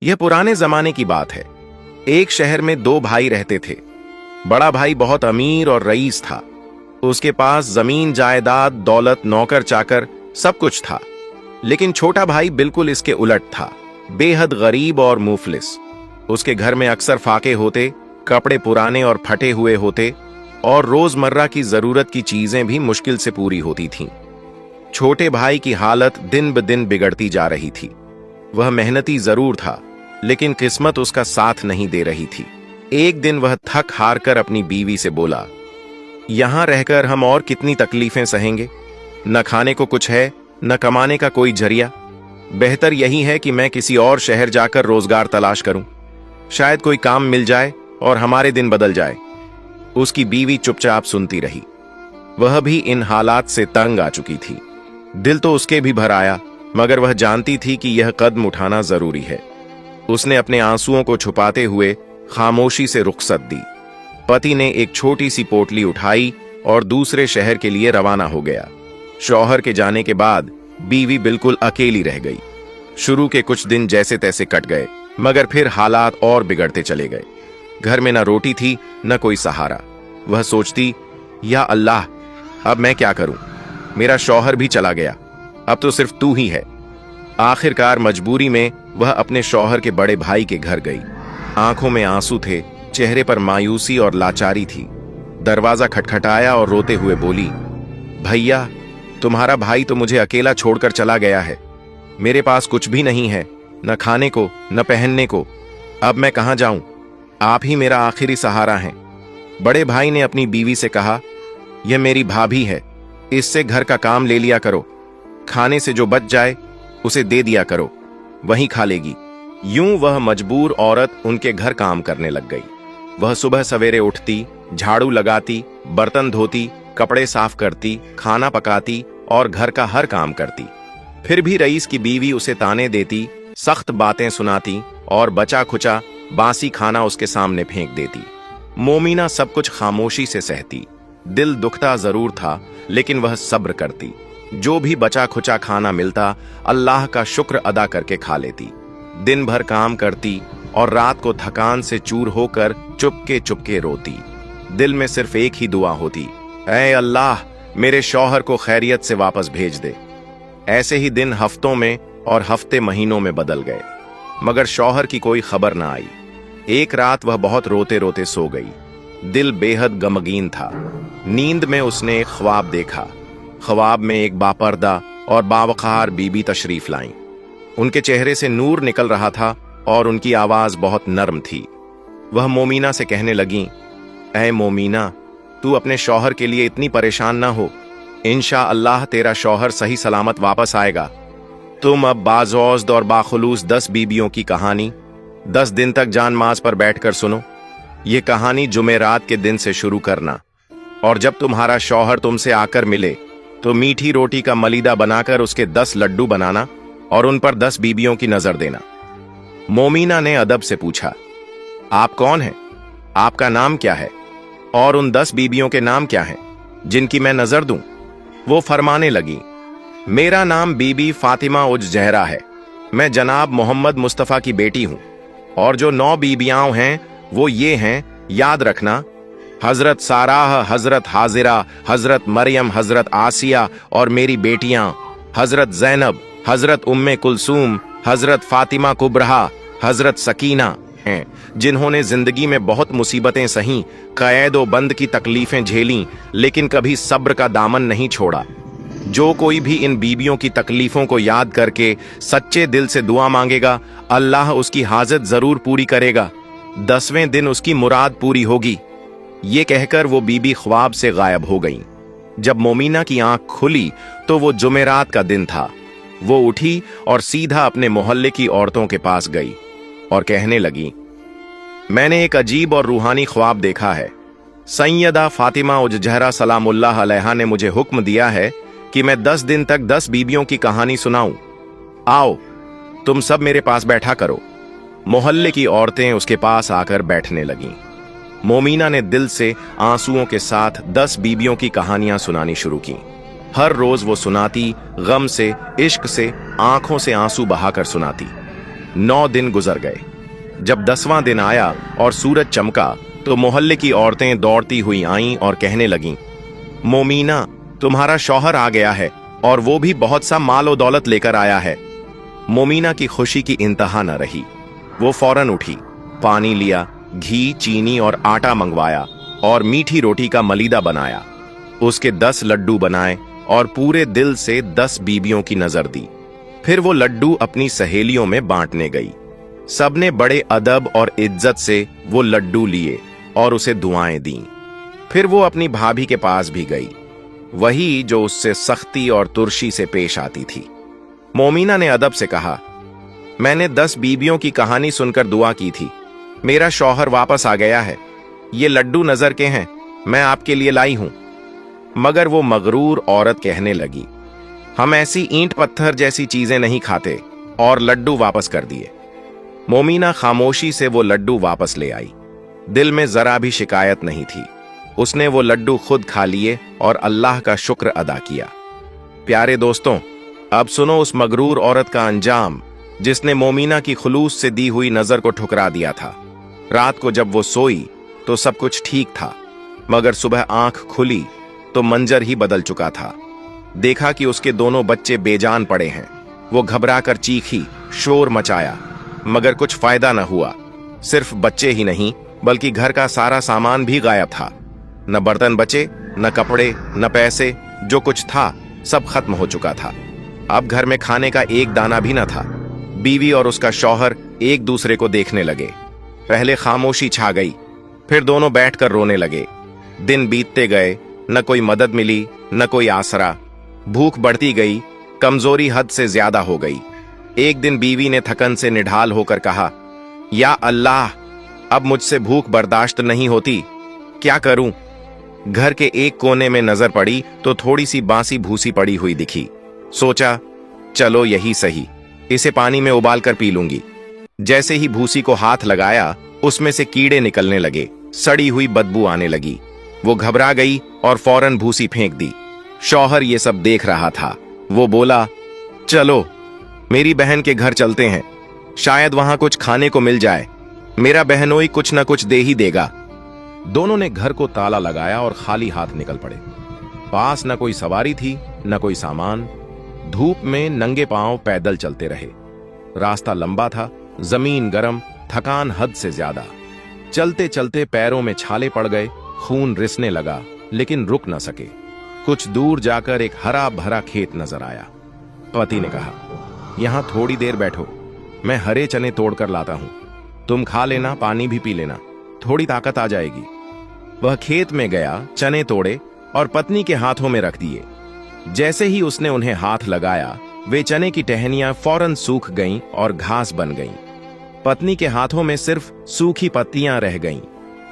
यह पुराने जमाने की बात है। एक शहर में दो भाई रहते थे। बड़ा भाई बहुत अमीर और रईस था। उसके पास जमीन जायदाद, दौलत, नौकर चाकर सब कुछ था। लेकिन छोटा भाई बिल्कुल इसके उलट था, बेहद गरीब और मुफलिस। उसके घर में अक्सर फाके होते, कपड़े पुराने और फटे हुए होते और रोजमर्रा की जरूरत की चीजें भी मुश्किल से पूरी होती थीं। छोटे भाई की हालत दिन ब दिन बिगड़ती जा रही थी। वह मेहनती जरूर था, लेकिन किस्मत उसका साथ नहीं दे रही थी। एक दिन वह थक हार कर अपनी बीवी से बोला, यहां रहकर हम और कितनी तकलीफें सहेंगे। न खाने को कुछ है, न कमाने का कोई जरिया। बेहतर यही है कि मैं किसी और शहर जाकर रोजगार तलाश करूं। शायद कोई काम मिल जाए और हमारे दिन बदल जाए। उसकी बीवी चुपचाप सुनती रही। वह भी इन हालात से तंग आ चुकी थी। दिल तो उसके भी भर आया, मगर वह जानती थी कि यह कदम उठाना जरूरी है। उसने अपने आंसुओं को छुपाते हुए खामोशी से रुखसत दी। पति ने एक छोटी सी पोटली उठाई और दूसरे शहर के लिए रवाना हो गया। शौहर के जाने के बाद बीवी बिल्कुल अकेली रह गई। शुरू के कुछ दिन जैसे तैसे कट गए, मगर फिर हालात और बिगड़ते चले गए। घर में न रोटी थी, न कोई सहारा। वह सोचती, या अल्लाह, अब मैं क्या करूं? मेरा शौहर भी चला गया, अब तो सिर्फ तू ही है। आखिरकार मजबूरी में वह अपने शौहर के बड़े भाई के घर गई। आंखों में आंसू थे, चेहरे पर मायूसी और लाचारी थी। दरवाजा खटखटाया और रोते हुए बोली, भैया, तुम्हारा भाई तो मुझे अकेला छोड़कर चला गया है। मेरे पास कुछ भी नहीं है, न खाने को, न पहनने को। अब मैं कहां जाऊं? आप ही मेरा आखिरी सहारा हैं। बड़े भाई ने अपनी बीवी से कहा, यह मेरी भाभी है, इससे घर का काम ले लिया करो। खाने से जो बच जाए उसे दे दिया करो, वहीं खा लेगी। यूं वह मजबूर औरत उनके घर काम करने लग गई। वह सुबह सवेरे उठती, झाड़ू लगाती, बर्तन धोती, कपड़े साफ करती, खाना पकाती और घर का हर काम करती। फिर भी रईस की बीवी उसे ताने देती, सख्त बातें सुनाती और बचा खुचा बासी खाना उसके सामने फेंक देती। मोमिना सब कुछ खामोशी से सहती। दिल दुखता जरूर था, लेकिन वह सब्र करती। जो भी बचा खुचा खाना मिलता, अल्लाह का शुक्र अदा करके खा लेती। दिन भर काम करती और रात को थकान से चूर होकर चुपके चुपके रोती। दिल में सिर्फ एक ही दुआ होती, ऐ अल्लाह, मेरे शौहर को खैरियत से वापस भेज दे। ऐसे ही दिन हफ्तों में और हफ्ते महीनों में बदल गए, मगर शौहर की कोई खबर ना आई। एक रात वह बहुत रोते रोते सो गई। दिल बेहद गमगीन था। नींद में उसने एक ख्वाब देखा। ख्वाब में एक बापर्दा और बावकार बीबी तशरीफ लाईं। उनके चेहरे से नूर निकल रहा था और उनकी आवाज बहुत नर्म थी। वह मोमिना से कहने लगी, ऐ मोमिना, तू अपने शौहर के लिए इतनी परेशान ना हो। इंशाअल्लाह तेरा शौहर सही सलामत वापस आएगा। तुम अब बाज़ौज़्द और बाखुलूस 10 बीबियों की कहानी 10 दिन तक जान माज पर बैठकर सुनो। ये कहानी जुमेरात के दिन से शुरू करना, और जब तुम्हारा शौहर तुमसे आकर मिले तो मीठी रोटी का मलीदा बनाकर उसके 10 लड्डू बनाना और उन पर 10 बीबियों की नजर देना। मोमिना ने अदब से पूछा, आप कौन हैं? आपका नाम क्या है? और उन 10 बीबियों के नाम क्या हैं जिनकी मैं नजर दूं? वो फरमाने लगी, मेरा नाम बीबी फातिमा उज जहरा है। मैं जनाब मोहम्मद मुस्तफा की बेटी हूं। और जो 9 बीबियां हैं वो ये हैं, याद रखना, हजरत साराह, हजरत हाजिरा, हजरत मरियम, हजरत आसिया और मेरी बेटियां हजरत जैनब, हजरत उम्मे कुलसूम, हजरत फातिमा कुबरहा, हजरत सकीना हैं, जिन्होंने जिंदगी में बहुत मुसीबतें सहीं, कैद व बंद की तकलीफें झेलीं, लेकिन कभी सब्र का दामन नहीं छोड़ा। जो कोई भी इन बीबियों की तकलीफों को याद करके सच्चे दिल से दुआ मांगेगा, अल्लाह उसकी हाजत जरूर पूरी करेगा। 10वें दिन उसकी मुराद पूरी होगी। ये कहकर वो बीबी ख्वाब से गायब हो गई। जब मोमिना की आंख खुली तो वो जुमेरात का दिन था। वो उठी और सीधा अपने मोहल्ले की औरतों के पास गई और कहने लगी, मैंने एक अजीब और रूहानी ख्वाब देखा है। सैयदा फातिमा उज जहरा सलामुल्लाह अलैहा ने मुझे हुक्म दिया है कि मैं 10 दिन तक 10 बीबियों की कहानी सुनाऊं। आओ, तुम सब मेरे पास बैठा करो। मोहल्ले की औरतें उसके पास आकर बैठने लगीं। मोमिना ने दिल से आंसुओं के साथ 10 बीबियों की कहानियां सुनानी शुरू की। हर रोज वो सुनाती, गम से, इश्क से, आंखों से आंसू बहाकर सुनाती। 9 दिन गुजर गए। जब 10वां दिन आया और सूरज चमका तो मोहल्ले की औरतें दौड़ती हुई आईं और कहने लगीं, मोमीना, तुम्हारा शौहर आ गया है और वो भी बहुत सा माल और दौलत लेकर आया है। मोमीना की खुशी की इंतहा न रही। वो फौरन उठी, पानी लिया, घी, चीनी और आटा मंगवाया और मीठी रोटी का मलीदा बनाया। उसके 10 लड्डू बनाए और पूरे दिल से 10 बीबियों की नजर दी। फिर वो लड्डू अपनी सहेलियों में बांटने गई। सबने बड़े अदब और इज्जत से वो लड्डू लिए और उसे दुआएं दीं। फिर वो अपनी भाभी के पास भी गई, वही जो उससे सख्ती और तुर्शी से पेश आती थी। मोमीना ने अदब से कहा, मैंने 10 बीबियों की कहानी सुनकर दुआ की थी। मेरा शौहर वापस आ गया है। ये लड्डू नजर के हैं, मैं आपके लिए लाई हूं। मगर वो मगरूर औरत कहने लगी, हम ऐसी ईंट पत्थर जैसी चीजें नहीं खाते, और लड्डू वापस कर दिए। मोमीना खामोशी से वो लड्डू वापस ले आई। दिल में जरा भी शिकायत नहीं थी। उसने वो लड्डू खुद खा लिए और अल्लाह का शुक्र अदा किया। प्यारे दोस्तों, अब सुनो उस मगरूर औरत का अंजाम जिसने मोमीना की खुलूस से दी हुई नजर को ठुकरा दिया था। रात को जब वो सोई तो सब कुछ ठीक था, मगर सुबह आंख खुली तो मंजर ही बदल चुका था। देखा कि उसके दोनों बच्चे बेजान पड़े हैं। वो घबराकर चीखी, शोर मचाया, मगर कुछ फायदा न हुआ। सिर्फ बच्चे ही नहीं बल्कि घर का सारा सामान भी गायब था। न बर्तन बचे, न कपड़े, न पैसे। जो कुछ था सब खत्म हो चुका था। अब घर में खाने का एक दाना भी न था। बीवी और उसका शौहर एक दूसरे को देखने लगे। पहले खामोशी छा गई, फिर दोनों बैठकर रोने लगे। दिन बीतते गए, न कोई मदद मिली, न कोई आसरा। भूख बढ़ती गई, कमजोरी हद से ज्यादा हो गई। एक दिन बीवी ने थकन से निढाल होकर कहा, या अल्लाह, अब मुझसे भूख बर्दाश्त नहीं होती, क्या करूं? घर के एक कोने में नजर पड़ी तो थोड़ी सी बासी भूसी पड़ी हुई दिखी। सोचा, चलो यही सही, इसे पानी में उबाल कर पी लूंगी। जैसे ही भूसी को हाथ लगाया, उसमें से कीड़े निकलने लगे, सड़ी हुई बदबू आने लगी। वो घबरा गई और फौरन भूसी फेंक दी। शौहर ये सब देख रहा था। वो बोला, चलो मेरी बहन के घर चलते हैं, शायद वहां कुछ खाने को मिल जाए। मेरा बहनोई कुछ न कुछ दे ही देगा। दोनों ने घर को ताला लगाया और खाली हाथ निकल पड़े। पास न कोई सवारी थी, न कोई सामान। धूप में नंगे पांव पैदल चलते रहे। रास्ता लंबा था, जमीन गर्म, थकान हद से ज्यादा। चलते चलते पैरों में छाले पड़ गए, खून रिसने लगा, लेकिन रुक न सके। कुछ दूर जाकर एक हरा भरा खेत नजर आया। पति ने कहा, यहां थोड़ी देर बैठो, मैं हरे चने तोड़कर लाता हूं। तुम खा लेना, पानी भी पी लेना, थोड़ी ताकत आ जाएगी। वह खेत में गया, चने तोड़े और पत्नी के हाथों में रख दिए। जैसे ही उसने उन्हें हाथ लगाया, वे चने की टहनियां फौरन सूख गईं और घास बन गईं। पत्नी के हाथों में सिर्फ सूखी पत्तियां रह गईं।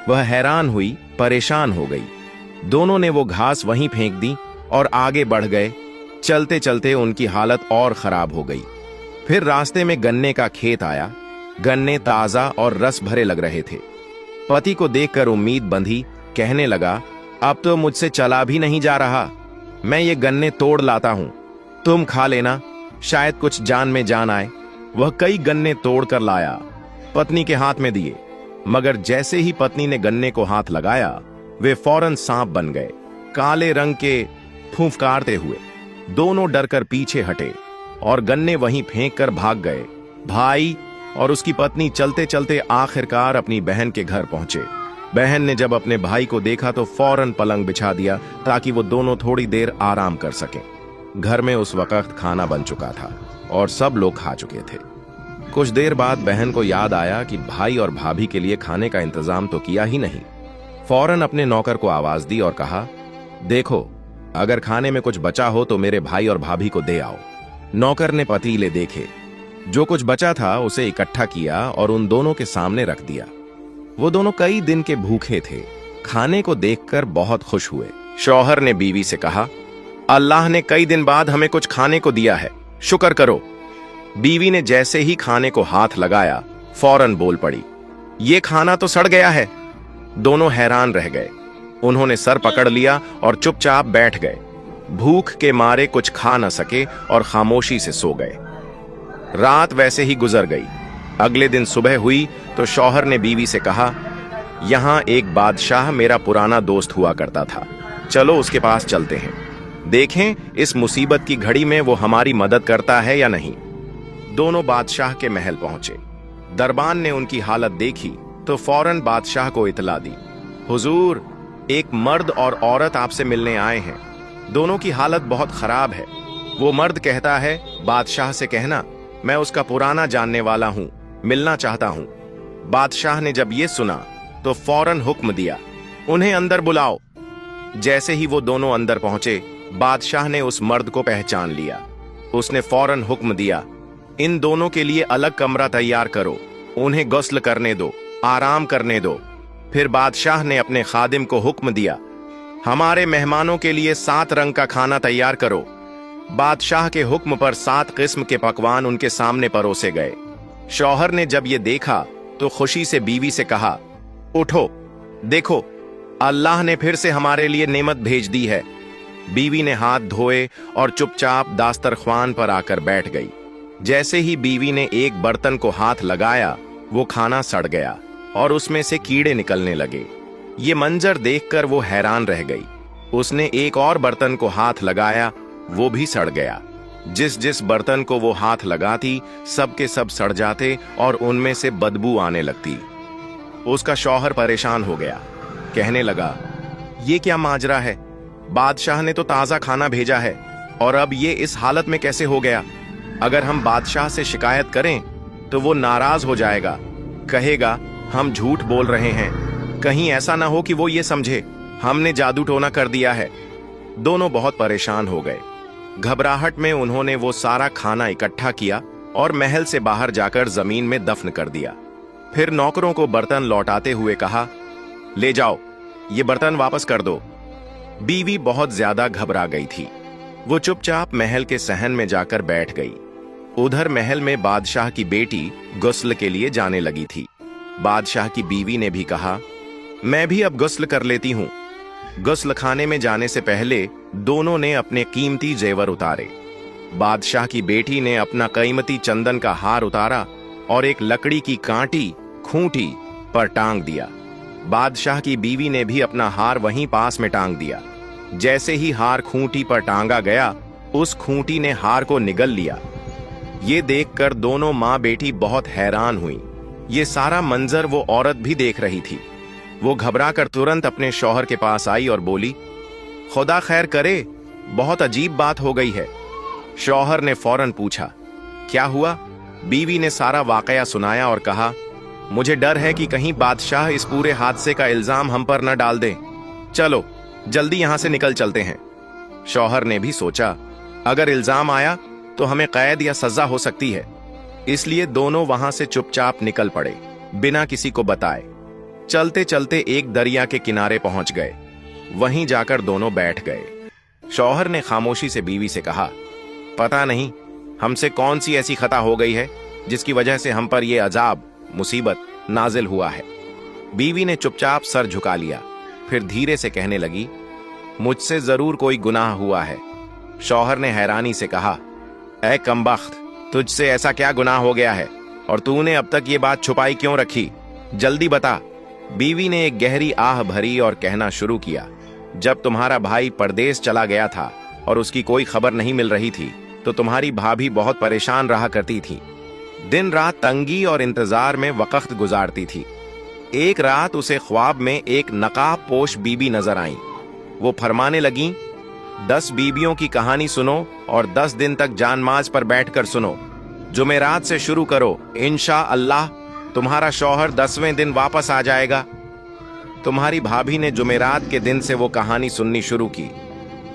वह हैरान हुई, परेशान हो गई। दोनों ने वो घास वहीं फेंक दी और आगे बढ़ गए। चलते चलते उनकी हालत और खराब हो गई। फिर रास्ते में गन्ने का खेत आया। गन्ने ताजा और रस भरे लग रहे थे। पति को देखकर उम्मीद बंधी, कहने लगा, अब तो मुझसे चला भी नहीं जा रहा। मैं ये गन्ने तोड़ लाता हूं, तुम खा लेना, शायद कुछ जान में जान आए। वह कई गन्ने तोड़ कर लाया, पत्नी के हाथ में दिए, मगर जैसे ही पत्नी ने गन्ने को हाथ लगाया, वे फौरन सांप बन गए, काले रंग के, फूंफकारते हुए। दोनों डरकर पीछे हटे और गन्ने वहीं फेंक कर भाग गए। भाई और उसकी पत्नी चलते चलते आखिरकार अपनी बहन के घर पहुंचे। बहन ने जब अपने भाई को देखा तो फौरन पलंग बिछा दिया ताकि वो दोनों थोड़ी देर आराम कर सकें। घर में उस वक्त खाना बन चुका था और सब लोग खा चुके थे। कुछ देर बाद बहन को याद आया कि भाई और भाभी के लिए खाने का इंतजाम तो किया ही नहीं। फौरन अपने नौकर को आवाज दी और कहा, देखो, अगर खाने में कुछ बचा हो तो मेरे भाई और भाभी को दे आओ। नौकर ने पतीले देखे, जो कुछ बचा था उसे इकट्ठा किया और उन दोनों के सामने रख दिया। वो दोनों कई दिन के भूखे थे, खाने को देखकर बहुत खुश हुए। शौहर ने बीवी से कहा, अल्लाह ने कई दिन बाद हमें कुछ खाने को दिया है, शुक्र करो। बीवी ने जैसे ही खाने को हाथ लगाया, फौरन बोल पड़ी, ये खाना तो सड़ गया है। दोनों हैरान रह गए। उन्होंने सर पकड़ लिया और चुपचाप बैठ गए। भूख के मारे कुछ खा न सके और खामोशी से सो गए। रात वैसे ही गुजर गई। अगले दिन सुबह हुई तो शौहर ने बीवी से कहा, यहाँ एक बादशाह मेरा पुराना दोस्त हुआ करता था, चलो उसके पास चलते हैं, देखें इस मुसीबत की घड़ी में वो हमारी मदद करता है या नहीं। दोनों बादशाह के महल पहुंचे। दरबान ने उनकी हालत देखी तो फौरन बादशाह को इतला दी, हुजूर, एक मर्द और औरत आपसे मिलने आए हैं, दोनों की हालत बहुत खराब है। वो मर्द कहता है, बादशाह से कहना मैं उसका पुराना जानने वाला हूं, मिलना चाहता हूं। बादशाह ने जब ये सुना तो फौरन हुक्म दिया, उन्हें अंदर बुलाओ। जैसे ही वो दोनों अंदर पहुंचे, बादशाह ने उस मर्द को पहचान लिया। उसने फौरन हुक्म दिया, इन दोनों के लिए अलग कमरा तैयार करो, उन्हें गुस्ल करने दो, आराम करने दो। फिर बादशाह ने अपने खादिम को हुक्म दिया, हमारे मेहमानों के लिए 7 रंग का खाना तैयार करो। बादशाह के हुक्म पर 7 किस्म के पकवान उनके सामने परोसे गए। शौहर ने जब ये देखा तो खुशी से बीवी से कहा, उठो, देखो अल्लाह ने फिर से हमारे लिए नेमत भेज दी है। बीवी ने हाथ धोए और चुपचाप दास्तरख्वान पर आकर बैठ गई। जैसे ही बीवी ने एक बर्तन को हाथ लगाया, वो खाना सड़ गया और उसमें से कीड़े निकलने लगे। ये मंजर देखकर वो हैरान रह गई। उसने एक और बर्तन को हाथ लगाया, वो भी सड़ गया। जिस जिस बर्तन को वो हाथ लगाती, सब के सब सड़ जाते और उनमें से बदबू आने लगती। उसका शौहर परेशान हो गया, कहने लगा, ये क्या माजरा है? बादशाह ने तो ताजा खाना भेजा है और अब ये इस हालत में कैसे हो गया? अगर हम बादशाह से शिकायत करें तो वो नाराज हो जाएगा, कहेगा हम झूठ बोल रहे हैं। कहीं ऐसा ना हो कि वो ये समझे हमने जादू टोना कर दिया है। दोनों बहुत परेशान हो गए। घबराहट में उन्होंने वो सारा खाना इकट्ठा किया और महल से बाहर जाकर जमीन में दफन कर दिया। फिर नौकरों को बर्तन लौटाते हुए कहा, ले जाओ, ये बर्तन वापस कर दो। बीवी बहुत ज्यादा घबरा गई थी। वो चुपचाप महल के सहन में जाकर बैठ गई। उधर महल में बादशाह की बेटी गुस्ल के लिए जाने लगी थी। बादशाह की बीवी ने भी कहा, मैं भी अब गुस्ल कर लेती हूं। गुस्ल खाने में जाने से पहले दोनों ने अपने कीमती जेवर उतारे। बादशाह की बेटी ने अपना कीमती चंदन का हार उतारा और एक लकड़ी की कांटी खूंटी पर टांग दिया। बादशाह की बीवी ने भी अपना हार वहीं पास में टांग दिया। जैसे ही हार खूंटी पर टांगा गया, उस खूंटी ने हार को निगल लिया। ये देखकर दोनों माँ बेटी बहुत हैरान हुई। ये सारा मंजर वो औरत भी देख रही थी। वो घबराकर तुरंत अपने शौहर के पास आई और बोली, खुदा खैर करे, बहुत अजीब बात हो गई है। शौहर ने फौरन पूछा, क्या हुआ? बीवी ने सारा वाकया सुनाया और कहा, मुझे डर है कि कहीं बादशाह इस पूरे हादसे का इल्जाम हम पर न डाल दें। चलो जल्दी यहां से निकल चलते हैं। शौहर ने भी सोचा, अगर इल्जाम आया तो हमें कैद या सजा हो सकती है, इसलिए दोनों वहां से चुपचाप निकल पड़े, बिना किसी को बताए। चलते चलते एक दरिया के किनारे पहुंच गए। वहीं जाकर दोनों बैठ गए। शौहर ने खामोशी से बीवी से कहा, पता नहीं हमसे कौन सी ऐसी खता हो गई है जिसकी वजह से हम पर यह अजाब, मुसीबत नाजिल हुआ है। बीवी ने चुपचाप सर झुका लिया, फिर धीरे से कहने लगी, मुझसे जरूर कोई गुनाह हुआ है। शौहर ने हैरानी से कहा, ऐ कमबख्त, तुझसे ऐसा क्या गुनाह हो गया है और तूने अब तक ये बात छुपाई क्यों रखी? जल्दी बता। बीवी ने एक गहरी आह भरी और कहना शुरू किया, जब तुम्हारा भाई परदेश चला गया था और उसकी कोई खबर नहीं मिल रही थी, तो तुम्हारी भाभी बहुत परेशान रहा करती थी। दिन रात तंगी और इंतजार में वक्त गुजारती थी। एक रात उसे ख्वाब में एक नकाब पोश बीबी नजर आई। वो फरमाने लगी, 10 बीबियों की कहानी सुनो और 10 दिन तक जानमाज पर बैठकर सुनो। जुमेरात से शुरू करो, इंशा अल्लाह तुम्हारा शौहर 10वें दिन वापस आ जाएगा। तुम्हारी भाभी ने जुमेरात के दिन से वो कहानी सुननी शुरू की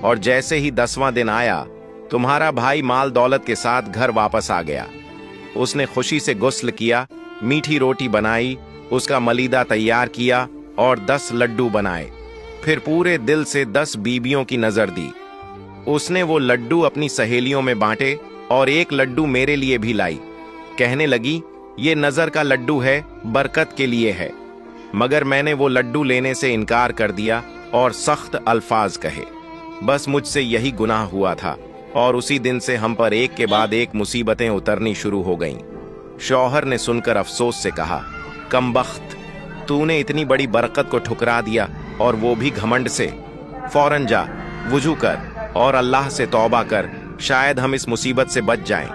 और जैसे ही 10वां दिन आया, तुम्हारा भाई माल दौलत के साथ घर वापस आ गया। उसने खुशी से गुस्ल किया, मीठी रोटी बनाई, उसका मलीदा तैयार किया और 10 लड्डू बनाए। फिर पूरे दिल से 10 बीबियों की नजर दी। उसने वो लड्डू अपनी सहेलियों में बांटे और एक लड्डू मेरे लिए भी लाई। कहने लगी, ये नजर का लड्डू है, बरकत के लिए है। मगर मैंने वो लड्डू लेने से इनकार कर दिया और सख्त अल्फाज कहे। बस मुझसे यही गुनाह हुआ था और उसी दिन से हम पर एक के बाद एक मुसीबतें उतरनी शुरू हो गईं। शौहर ने सुनकर अफसोस से कहा, कमबख्त, तूने इतनी बड़ी बरकत को ठुकरा दिया और वो भी घमंड से। फौरन जा, वुजू कर और अल्लाह से तौबा कर, शायद हम इस मुसीबत से बच जाएं।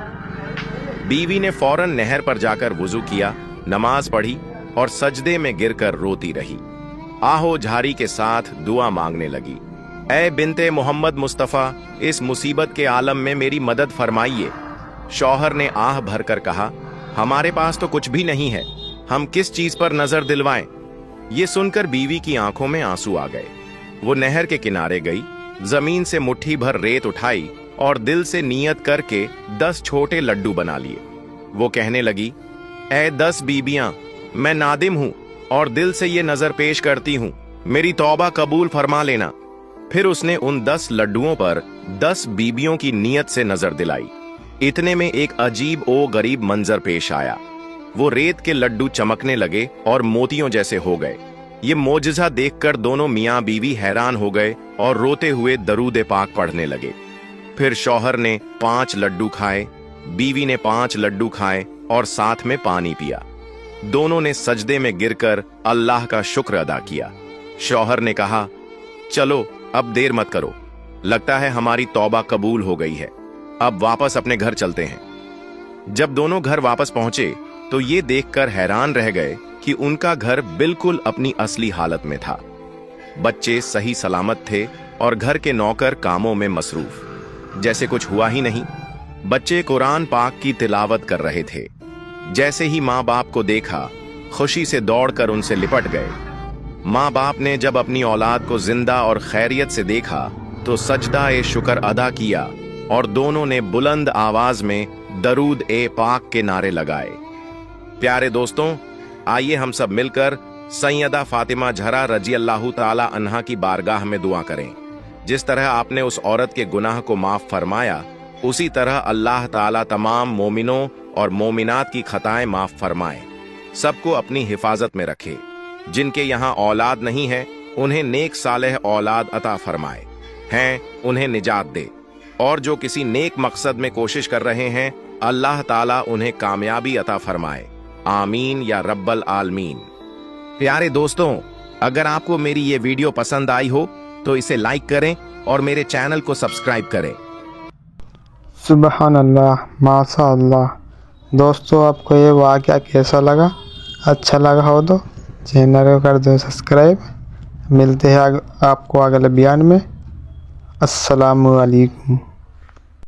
बीवी ने फौरन नहर पर जाकर वुजू किया, नमाज पढ़ी और सजदे में गिरकर रोती रही। आहो झारी के साथ दुआ मांगने लगी, ऐ बिनते मोहम्मद मुस्तफ़ा, इस मुसीबत के आलम में मेरी मदद फरमाइए। शौहर ने आह भरकर कहा, हमारे पास तो कुछ भी नहीं है, हम किस चीज पर नजर दिलवाएं। ये सुनकर बीवी की आंखों में आंसू आ गए। वो नहर के किनारे गई, जमीन से मुट्ठी भर रेत उठाई और दिल से नियत करके 10 छोटे लड्डू बना लिए। वो कहने लगी, ऐ 10 बीबियां, मैं नादिम हूं और दिल से ये नजर पेश करती हूं, मेरी तौबा कबूल फरमा लेना। फिर उसने उन 10 लड्डुओं पर 10 बीबियों की नियत से नजर दिलाई। इतने में एक अजीब ओ गरीब मंजर पेश आया। वो रेत के लड्डू चमकने लगे और मोतियों जैसे हो गए। ये मोजज़ा देखकर दोनों मियां बीवी हैरान हो गए और रोते हुए दरूद पाक पढ़ने लगे। फिर शौहर ने 5 लड्डू खाए, बीवी ने 5 लड्डू खाए और साथ में पानी पिया। दोनों ने सजदे में गिरकर अल्लाह का शुक्र अदा किया। शौहर ने कहा, चलो अब देर मत करो, लगता है हमारी तौबा कबूल हो गई है, अब वापस अपने घर चलते हैं। जब दोनों घर वापस पहुंचे तो ये देखकर हैरान रह गए कि उनका घर बिल्कुल अपनी असली हालत में था। बच्चे सही सलामत थे और घर के नौकर कामों में मसरूफ, जैसे कुछ हुआ ही नहीं। बच्चे कुरान पाक की तिलावत कर रहे थे। जैसे ही माँ बाप को देखा, खुशी से दौड़कर उनसे लिपट गए। माँ बाप ने जब अपनी औलाद को जिंदा और खैरियत से देखा तो सजदा ए शुक्र अदा किया और दोनों ने बुलंद आवाज में दरूद ए पाक के नारे लगाए। प्यारे दोस्तों, आइए हम सब मिलकर सैयदा फातिमा ज़हरा रजी अल्लाह ताला अन्हा की बारगाह में दुआ करें। जिस तरह आपने उस औरत के गुनाह को माफ फरमाया, उसी तरह अल्लाह ताला तमाम मोमिनों और मोमिनात की खताएं माफ फरमाए, सबको अपनी हिफाजत में रखे। जिनके यहाँ औलाद नहीं है, उन्हें नेक सालेह औलाद अता फरमाए, हैं उन्हें निजात दे, और जो किसी नेक मकसद में कोशिश कर रहे हैं, अल्लाह ताला उन्हें कामयाबी अता फरमाए। आमीन या रब्बल आलमीन। प्यारे दोस्तों, अगर आपको मेरी ये वीडियो पसंद आई हो तो इसे लाइक करें और मेरे चैनल को सब्सक्राइब करें। सुबहान अल्लाह, माशा अल्लाह। दोस्तों, आपको ये वाक़या कैसा लगा? अच्छा लगा हो तो चैनल को कर दो सब्सक्राइब। मिलते हैं आपको अगले बयान में। अस्सलामु अलैकुम।